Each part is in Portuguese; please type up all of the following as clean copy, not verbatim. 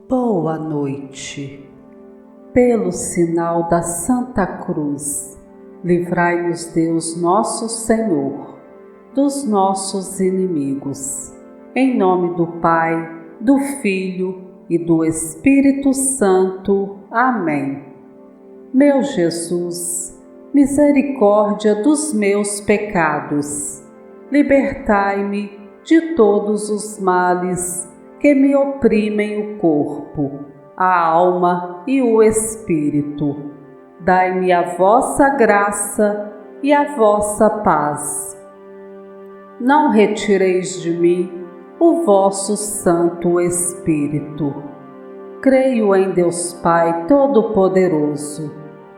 Boa noite. Pelo sinal da Santa Cruz, livrai-nos Deus nosso Senhor dos nossos inimigos. Em nome do Pai, do Filho e do Espírito Santo. Amém. Meu Jesus, misericórdia dos meus pecados, libertai-me de todos os males que me oprimem o corpo, a alma e o espírito. Dai-me a vossa graça e a vossa paz. Não retireis de mim o vosso Santo Espírito. Creio em Deus Pai Todo-Poderoso,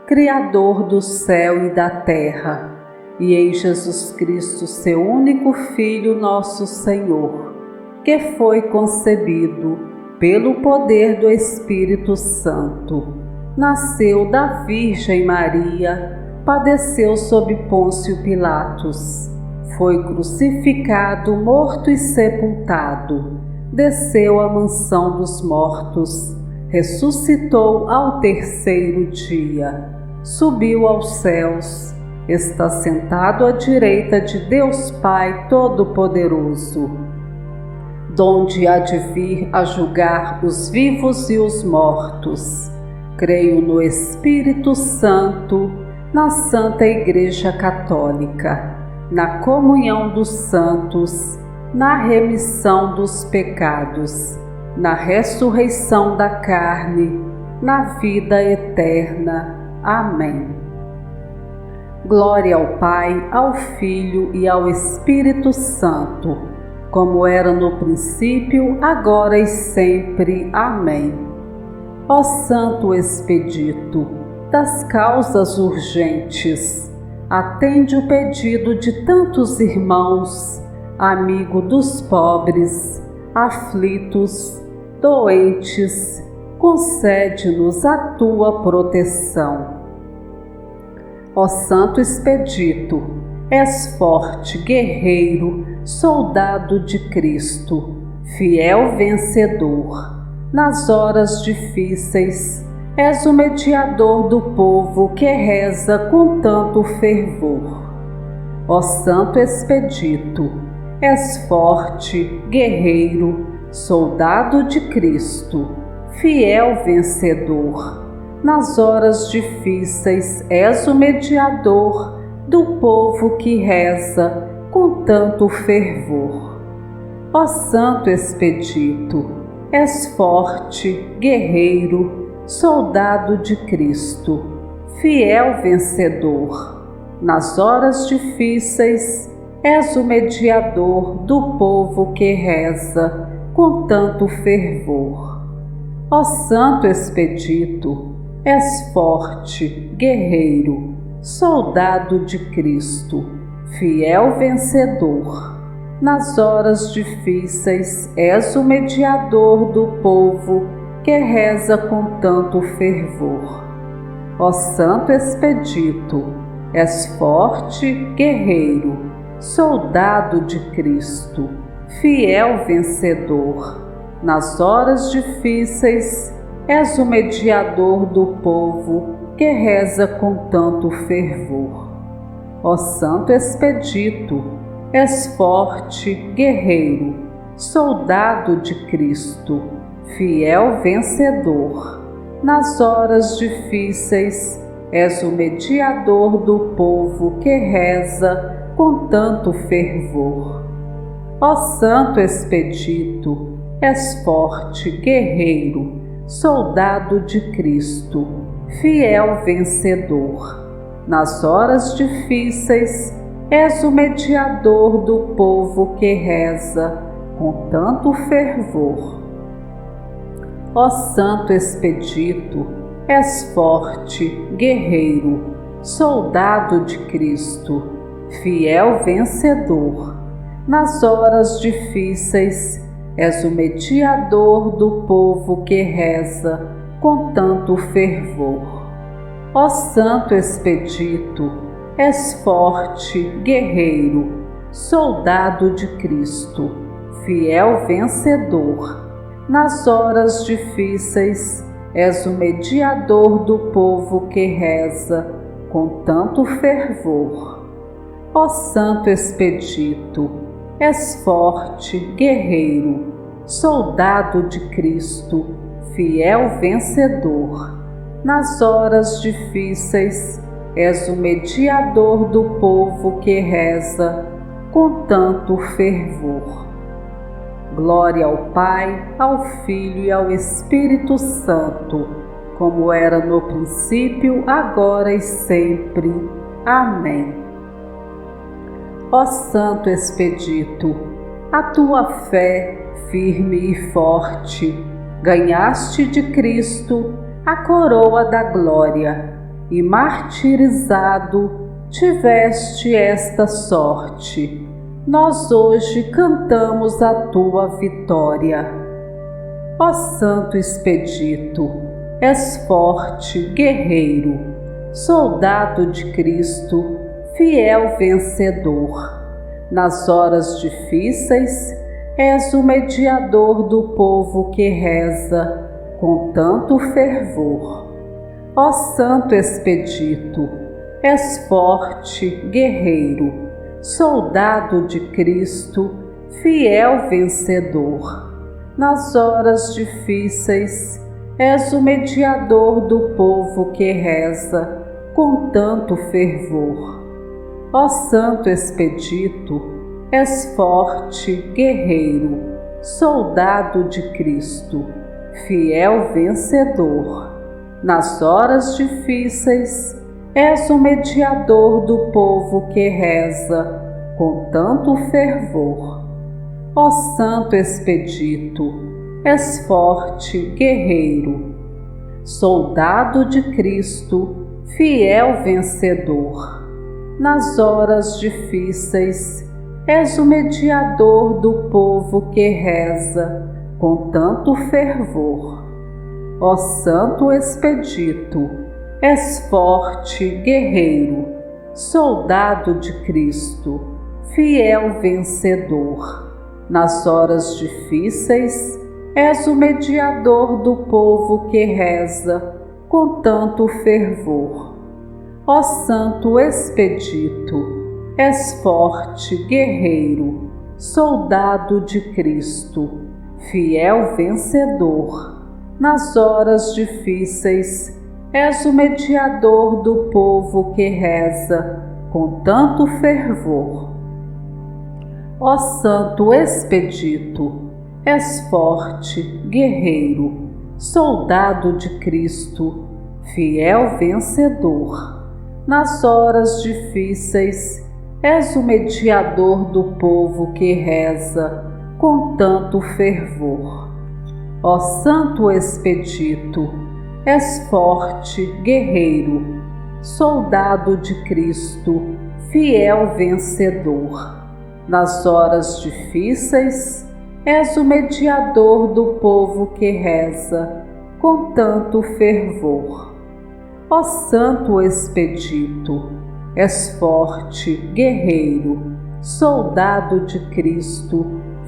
Criador do céu e da terra, e em Jesus Cristo, seu único Filho, nosso Senhor, que foi concebido pelo poder do Espírito Santo, nasceu da Virgem Maria, padeceu sob Pôncio Pilatos, foi crucificado, morto e sepultado, desceu à mansão dos mortos, ressuscitou ao terceiro dia, subiu aos céus, está sentado à direita de Deus Pai Todo-Poderoso, donde há de vir a julgar os vivos e os mortos. Creio no Espírito Santo, na Santa Igreja Católica, na comunhão dos santos, na remissão dos pecados, na ressurreição da carne, na vida eterna. Amém. Glória ao Pai, ao Filho e ao Espírito Santo, como era no princípio, agora e sempre. Amém. Ó Santo Expedito das causas urgentes, atende o pedido de tantos irmãos, amigo dos pobres, aflitos, doentes, concede-nos a tua proteção. Ó Santo Expedito, és forte, guerreiro, soldado de Cristo, fiel vencedor. Nas horas difíceis, és o mediador do povo que reza com tanto fervor. Ó Santo Expedito, és forte, guerreiro, soldado de Cristo, fiel vencedor. Nas horas difíceis, és o mediador do povo que reza com tanto fervor. Ó Santo Expedito, és forte, guerreiro, soldado de Cristo, fiel vencedor. Nas horas difíceis, és o mediador do povo que reza com tanto fervor. Ó Santo Expedito, és forte, guerreiro, soldado de Cristo, fiel vencedor. Nas horas difíceis, és o mediador do povo que reza com tanto fervor. Ó Santo Expedito, és forte, guerreiro, soldado de Cristo, fiel vencedor. Nas horas difíceis, és o mediador do povo que reza com tanto fervor. Ó Santo Expedito, és forte, guerreiro, soldado de Cristo, fiel vencedor. Nas horas difíceis, és o mediador do povo que reza com tanto fervor. Ó Santo Expedito, és forte, guerreiro, soldado de Cristo, fiel vencedor. Nas horas difíceis, és o mediador do povo que reza com tanto fervor. Ó Santo Expedito, és forte, guerreiro, soldado de Cristo, fiel vencedor. Nas horas difíceis, és o mediador do povo que reza com tanto fervor. Ó Santo Expedito, és forte, guerreiro, soldado de Cristo, fiel vencedor. Nas horas difíceis, és o mediador do povo que reza com tanto fervor. Ó Santo Expedito, és forte, guerreiro, soldado de Cristo, fiel vencedor. Nas horas difíceis, és o mediador do povo que reza com tanto fervor. Glória ao Pai, ao Filho e ao Espírito Santo, como era no princípio, agora e sempre. Amém. Ó Santo Expedito, a tua fé, firme e forte, ganhaste de Cristo a coroa da glória, e martirizado tiveste esta sorte. Nós hoje cantamos a tua vitória. Ó Santo Expedito, és forte, guerreiro, soldado de Cristo, fiel vencedor. Nas horas difíceis, és o mediador do povo que reza com tanto fervor. Ó Santo Expedito, és forte, guerreiro, soldado de Cristo, fiel vencedor. Nas horas difíceis, és o mediador do povo que reza com tanto fervor. Ó Santo Expedito, és forte, guerreiro, soldado de Cristo, fiel vencedor. Nas horas difíceis, és o mediador do povo que reza com tanto fervor. Ó Santo Expedito, és forte, guerreiro, soldado de Cristo, fiel vencedor. Nas horas difíceis, és o mediador do povo que reza com tanto fervor. Ó Santo Expedito, és forte, guerreiro, soldado de Cristo, fiel vencedor. Nas horas difíceis, és o mediador do povo que reza com tanto fervor. Ó Santo Expedito, és forte, guerreiro, soldado de Cristo, fiel vencedor. Nas horas difíceis, és o mediador do povo que reza com tanto fervor. Ó Santo Expedito, és forte, guerreiro, soldado de Cristo, fiel vencedor. Nas horas difíceis, és o mediador do povo que reza com tanto fervor. Ó Santo Expedito, és forte, guerreiro, soldado de Cristo, fiel vencedor. Nas horas difíceis, és o mediador do povo que reza com tanto fervor. Ó Santo Expedito, és forte, guerreiro, soldado de Cristo,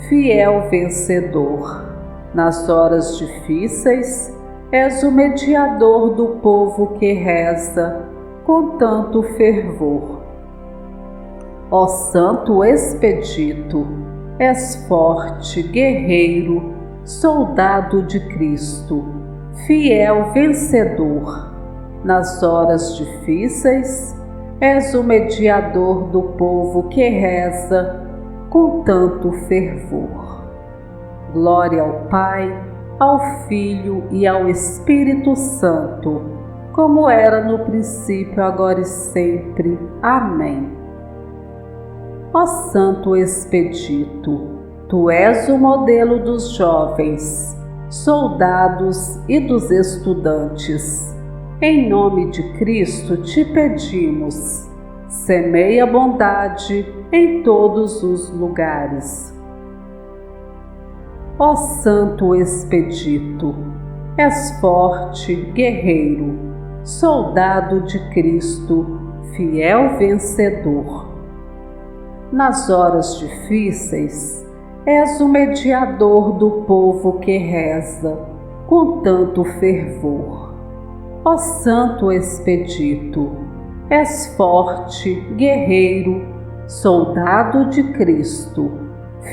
fiel vencedor. Nas horas difíceis, és o mediador do povo que reza com tanto fervor. Ó Santo Expedito, és forte, guerreiro, soldado de Cristo, fiel vencedor. Nas horas difíceis, és o mediador do povo que reza com tanto fervor. Glória ao Pai, ao Filho e ao Espírito Santo, como era no princípio, agora e sempre. Amém. Ó Santo Expedito, tu és o modelo dos jovens, soldados e dos estudantes. Em nome de Cristo te pedimos, semeia a bondade em todos os lugares. Ó Santo Expedito, és forte, guerreiro, soldado de Cristo, fiel vencedor. Nas horas difíceis, és o mediador do povo que reza com tanto fervor. Ó Santo Expedito, és forte, guerreiro, soldado de Cristo,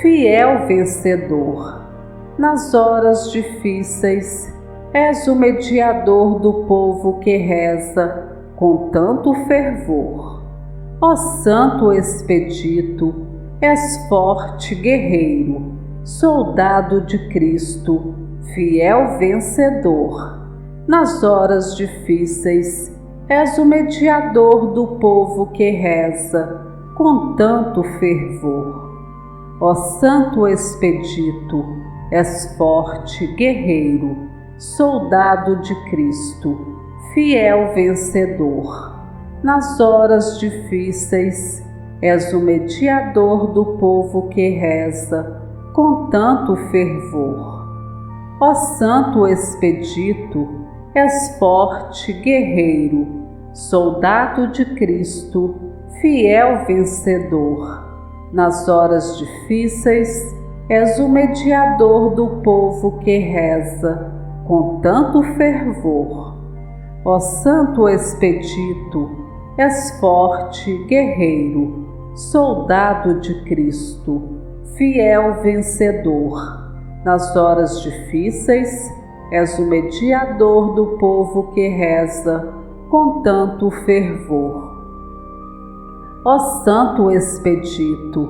fiel vencedor. Nas horas difíceis, és o mediador do povo que reza com tanto fervor. Ó Santo Expedito, és forte, guerreiro, soldado de Cristo, fiel vencedor. Nas horas difíceis, és o mediador do povo que reza com tanto fervor. Ó Santo Expedito, és forte, guerreiro, soldado de Cristo, fiel vencedor. Nas horas difíceis, és o mediador do povo que reza com tanto fervor. Ó Santo Expedito, és forte, guerreiro, soldado de Cristo, fiel vencedor. Nas horas difíceis, és o mediador do povo que reza com tanto fervor. Ó Santo Expedito, és forte, guerreiro, soldado de Cristo, fiel vencedor. Nas horas difíceis, és o mediador do povo que reza com tanto fervor. Ó Santo Expedito,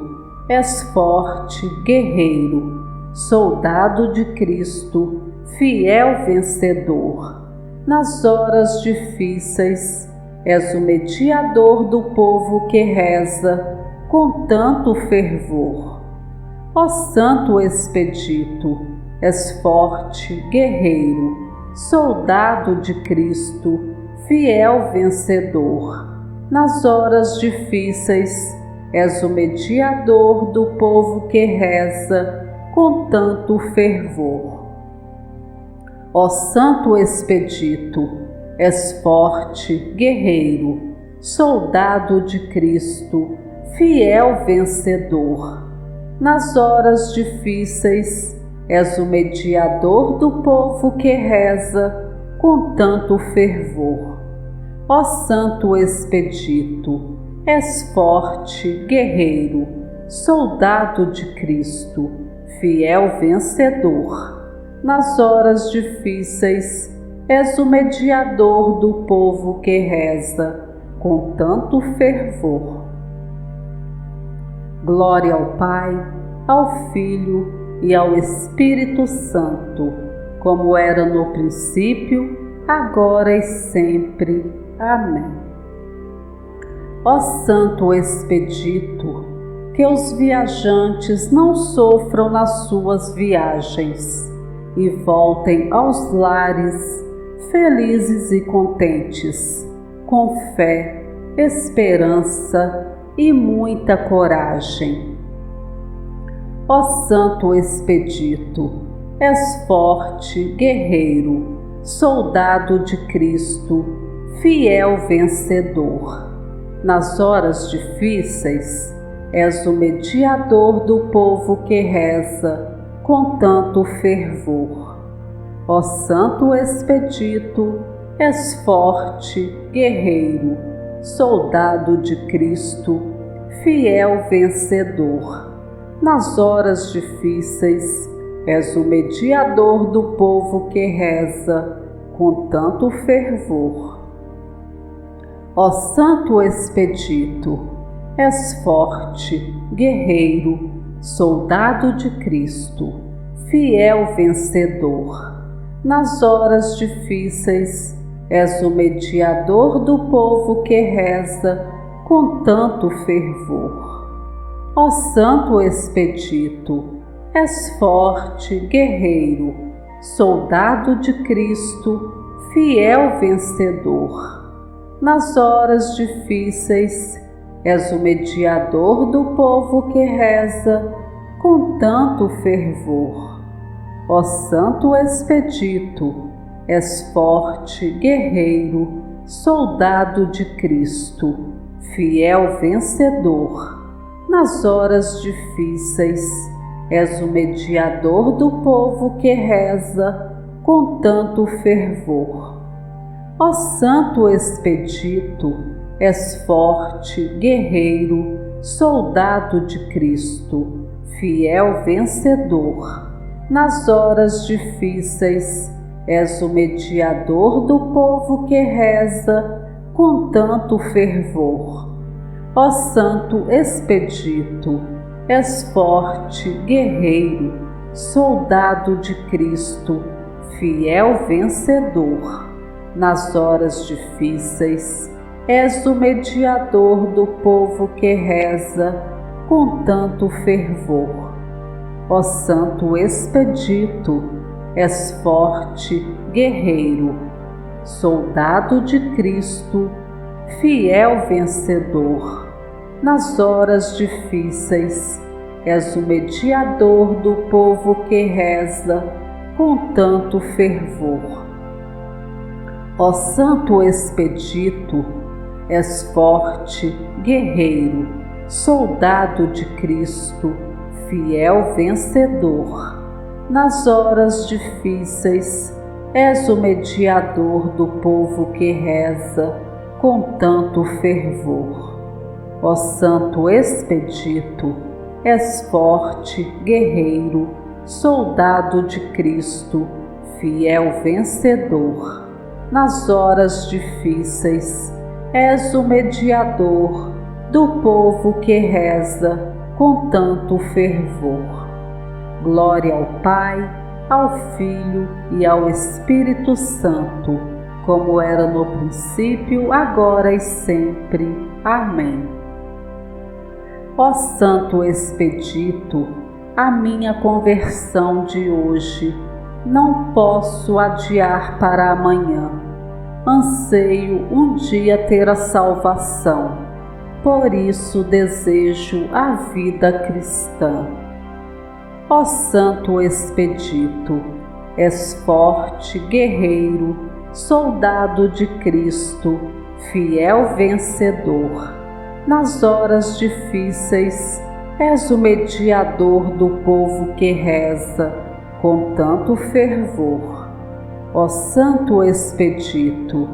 és forte, guerreiro, soldado de Cristo, fiel vencedor. Nas horas difíceis, és o mediador do povo que reza com tanto fervor. Ó Santo Expedito, és forte, guerreiro, soldado de Cristo, fiel vencedor. Nas horas difíceis, és o mediador do povo que reza com tanto fervor. Ó Santo Expedito, és forte, guerreiro, soldado de Cristo, fiel vencedor. Nas horas difíceis, és o mediador do povo que reza com tanto fervor. Ó Santo Expedito, és forte, guerreiro, soldado de Cristo, fiel vencedor. Nas horas difíceis, és o mediador do povo que reza com tanto fervor. Glória ao Pai, ao Filho e ao Espírito Santo, como era no princípio, agora e sempre. Amém. Ó Santo Expedito, que os viajantes não sofram nas suas viagens e voltem aos lares felizes e contentes, com fé, esperança e muita coragem. Ó Santo Expedito, és forte, guerreiro, soldado de Cristo, fiel vencedor. Nas horas difíceis, és o mediador do povo que reza com tanto fervor. Ó Santo Expedito, és forte, guerreiro, soldado de Cristo, fiel vencedor. Nas horas difíceis, és o mediador do povo que reza com tanto fervor. Ó Santo Expedito, és forte, guerreiro, soldado de Cristo, fiel vencedor. Nas horas difíceis, és o mediador do povo que reza com tanto fervor. Ó Santo Expedito, és forte, guerreiro, soldado de Cristo, fiel vencedor. Nas horas difíceis, és o mediador do povo que reza com tanto fervor. Ó Santo Expedito, és forte, guerreiro, soldado de Cristo, fiel vencedor. Nas horas difíceis, és o mediador do povo que reza com tanto fervor. Ó Santo Expedito, és forte, guerreiro, soldado de Cristo, fiel vencedor. Nas horas difíceis, és o mediador do povo que reza com tanto fervor. Ó Santo Expedito, és forte, guerreiro, soldado de Cristo, fiel vencedor. Nas horas difíceis, és o mediador do povo que reza com tanto fervor. Ó Santo Expedito, és forte, guerreiro, soldado de Cristo, fiel vencedor. Nas horas difíceis, és o mediador do povo que reza com tanto fervor. Ó Santo Expedito, és forte, guerreiro, soldado de Cristo, fiel vencedor. Nas horas difíceis, és o mediador do povo que reza com tanto fervor. Ó Santo Expedito, és forte, guerreiro, soldado de Cristo, fiel vencedor. Nas horas difíceis, és o mediador do povo que reza com tanto fervor. Glória ao Pai, ao Filho e ao Espírito Santo, como era no princípio, agora e sempre. Amém. Ó Santo Expedito, a minha conversão de hoje não posso adiar para amanhã. Anseio um dia ter a salvação, por isso desejo a vida cristã. Ó Santo Expedito, és forte, guerreiro, soldado de Cristo, fiel vencedor. Nas horas difíceis, és o mediador do povo que reza com tanto fervor. Ó Santo Expedito,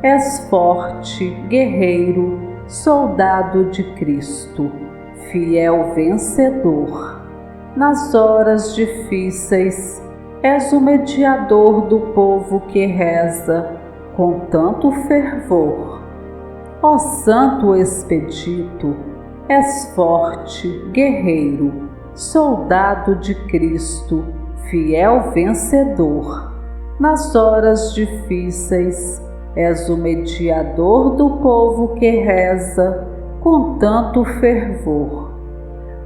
és forte, guerreiro, soldado de Cristo, fiel vencedor. Nas horas difíceis, és o mediador do povo que reza com tanto fervor. Ó Santo Expedito, és forte, guerreiro, soldado de Cristo, fiel vencedor. Nas horas difíceis, és o mediador do povo que reza com tanto fervor.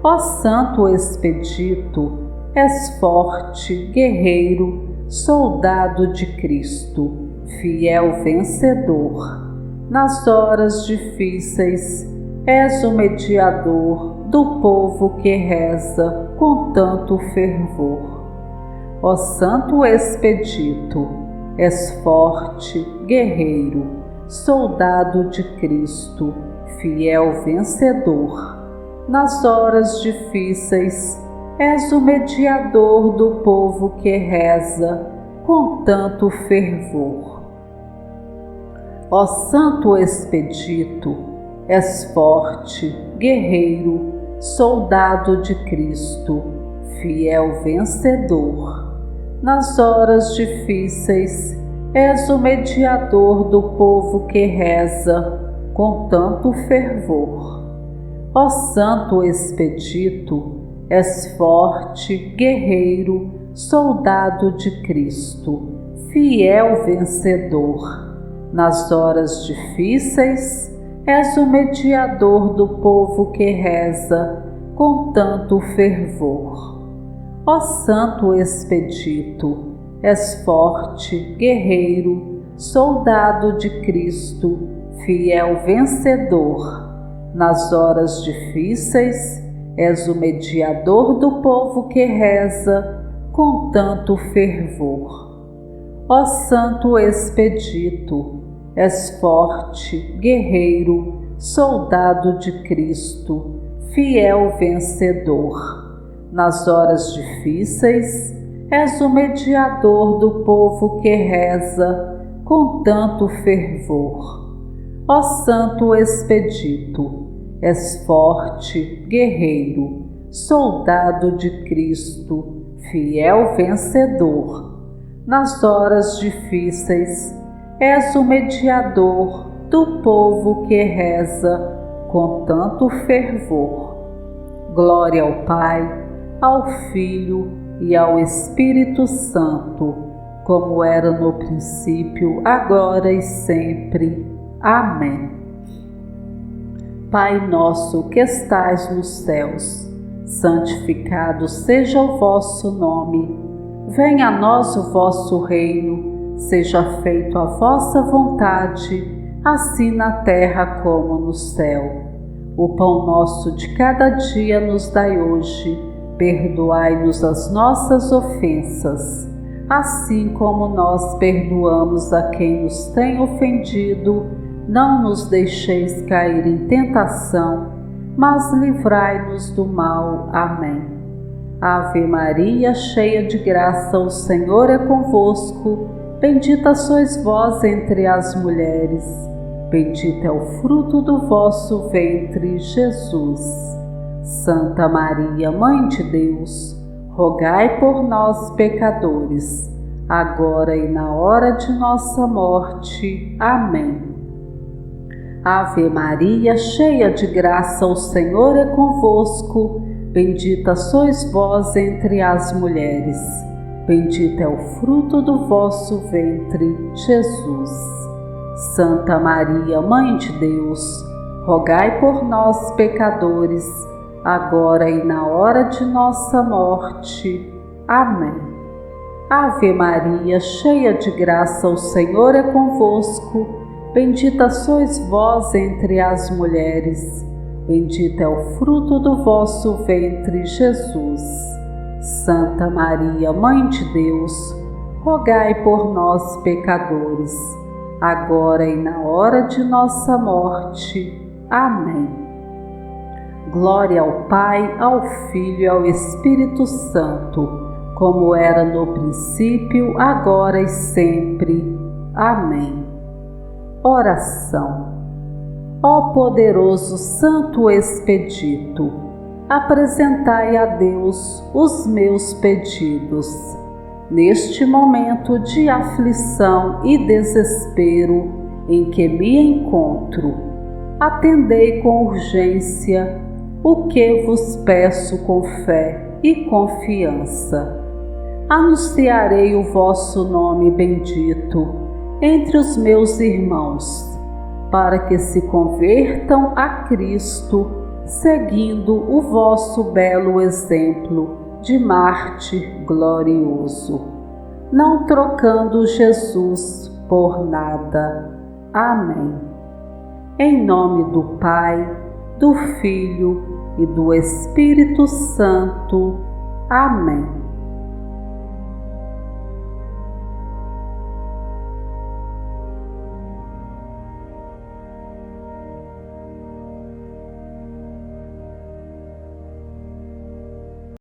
Ó Santo Expedito, és forte, guerreiro, soldado de Cristo, fiel vencedor. Nas horas difíceis, és o mediador do povo que reza com tanto fervor. Ó Santo Expedito, és forte, guerreiro, soldado de Cristo, fiel vencedor. Nas horas difíceis, és o mediador do povo que reza com tanto fervor. Ó Santo Expedito, és forte, guerreiro, soldado de Cristo, fiel vencedor. Nas horas difíceis, és o mediador do povo que reza com tanto fervor. Ó Santo Expedito, és forte, guerreiro, soldado de Cristo, fiel vencedor. Nas horas difíceis, és o mediador do povo que reza com tanto fervor. Ó Santo Expedito, és forte, guerreiro, soldado de Cristo, fiel vencedor. Nas horas difíceis, és o mediador do povo que reza com tanto fervor. Ó Santo Expedito, és forte, guerreiro, soldado de Cristo, fiel vencedor. Nas horas difíceis, és o mediador do povo que reza com tanto fervor. Ó Santo Expedito, és forte, guerreiro, soldado de Cristo, fiel vencedor. Nas horas difíceis, és o mediador do povo que reza com tanto fervor. Glória ao Pai, ao Filho e ao Espírito Santo, como era no princípio, agora e sempre. Amém. Pai nosso que estais nos céus, santificado seja o vosso nome. Venha a nós o vosso reino, seja feita a vossa vontade, assim na terra como no céu. O pão nosso de cada dia nos dai hoje, perdoai-nos as nossas ofensas, assim como nós perdoamos a quem nos tem ofendido. Não nos deixeis cair em tentação, mas livrai-nos do mal. Amém. Ave Maria, cheia de graça, o Senhor é convosco. Bendita sois vós entre as mulheres. Bendito é o fruto do vosso ventre, Jesus. Santa Maria, Mãe de Deus, rogai por nós, pecadores, agora e na hora de nossa morte. Amém. Ave Maria, cheia de graça, o Senhor é convosco. Bendita sois vós entre as mulheres. Bendito é o fruto do vosso ventre, Jesus. Santa Maria, Mãe de Deus, rogai por nós, pecadores, agora e na hora de nossa morte. Amém. Ave Maria, cheia de graça, o Senhor é convosco. Bendita sois vós entre as mulheres. Bendito é o fruto do vosso ventre, Jesus. Santa Maria, Mãe de Deus, rogai por nós, pecadores, agora e na hora de nossa morte. Amém. Glória ao Pai, ao Filho e ao Espírito Santo, como era no princípio, agora e sempre. Amém. Oração. Ó poderoso Santo Expedito, apresentai a Deus os meus pedidos. Neste momento de aflição e desespero em que me encontro, atendei com urgência o que vos peço com fé e confiança. Anunciarei o vosso nome bendito entre os meus irmãos, para que se convertam a Cristo, seguindo o vosso belo exemplo de mártir glorioso, não trocando Jesus por nada. Amém. Em nome do Pai, do Filho e do Espírito Santo. Amém.